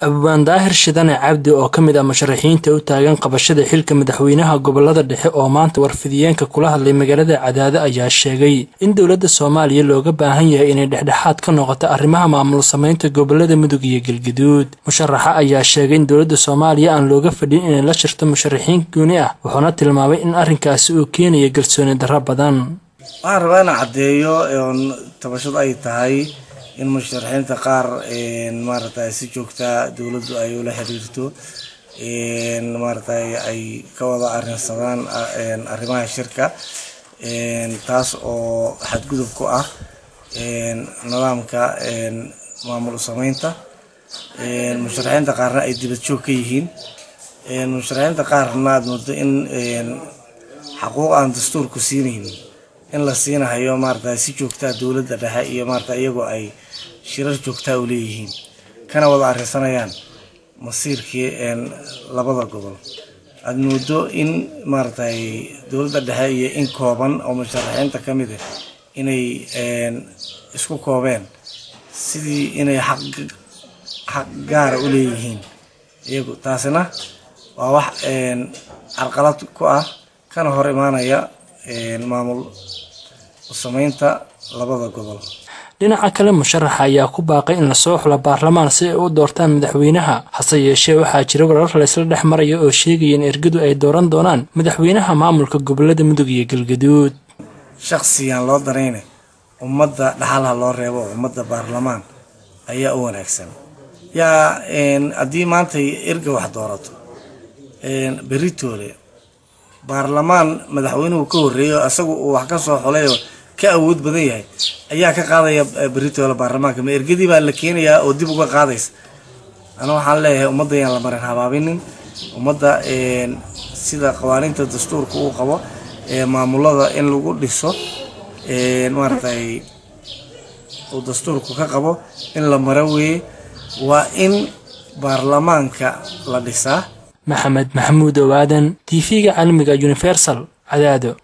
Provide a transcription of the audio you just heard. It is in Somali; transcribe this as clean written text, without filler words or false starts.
abwaan daahir shidane cabdi oo ka mid ah musharaxiinta u taagan qabashada xilka madaxweynaha gobolada dhexe oo maanta warfidiyeenka kula hadlay magaalada Cadaado ayaa sheegay in dowladda Soomaaliya looga baahan yahay inay dhexdhexaad ka noqoto arrimaha maamul sameynta gobolada Mudug iyo Galgaduud. Musharaxa ayaa sheegay in dowladda Soomaaliya aan looga fadhin inay la shirto musharaxiin gooni ah, wuxuuna tilmaamay in arrinkaasi uu keenayo kalsooni darro badan. Waxaan cadeeyo tabashada ay tahay in musharaxiinta qaar maartay si joogta dawladdu ay ula xiriirto maartay ay ka wada arrinsadaan arrimaha shirka taas oo xadgudub ku ah nidaamka maamul sameynta musharaxiinta qaarna ay dibad joog ka yihiin musharaxiinta qaarna aad moodo in xuquuq aan dastuurku siinaynin in la siinayo maartay si joogta dawladda dhexe iyo maartay iyagoo ay shirar joogta u leeyihiin kana wada arrinsanayaan masiirkii labada gobol aad moodo in maartay dawladda dhexe iyo in kooban oo musharaxiinta ka mid ah inay isku koobeen sidii inay xaq gaar u leeyihiin iyagu taasina waa wax carqalad ku ah kana hor imaanaya maamul sameynta labada gobol. dhinaca kale musharaxa ayaa ku baaqay in la soo xulo baarlamaan si ay u doortaan madaxweynaha hase yeeshee waxaa jira warar la isla dhex marayo oo sheegaya in ergadu ay dooran doonaan madaxweynaha maamulka gobolada Mudug iyo Galgaduud. shakhsiyan loo dareynay ummadda dhaxalha loo reebo ummadda baarlamaan ayaa u wanaagsan yaa haddii maanta erga wax doorato beritoole baarlamaan madaxweynuhu ka horeeyo asagu uu wax ka soo xuleeyo ka awood badan yahay ayaa ka qaadaya beritoole baarlamaanka ma ergadii baa la keenayaa oo dib uga qaadaysa ana waxaan leeyahay ummadda yaan la marin habaabinin ummadda sida qawaaniinta dastuurka uu qabo maamulada in lagu dhiso maartay oo dastuurku ka qabo in la maro weeye waa in baarlamaanka la dhisaa. Maxamed Maxamuud Owaadan TV-ga caalamiga Universal Cadaado.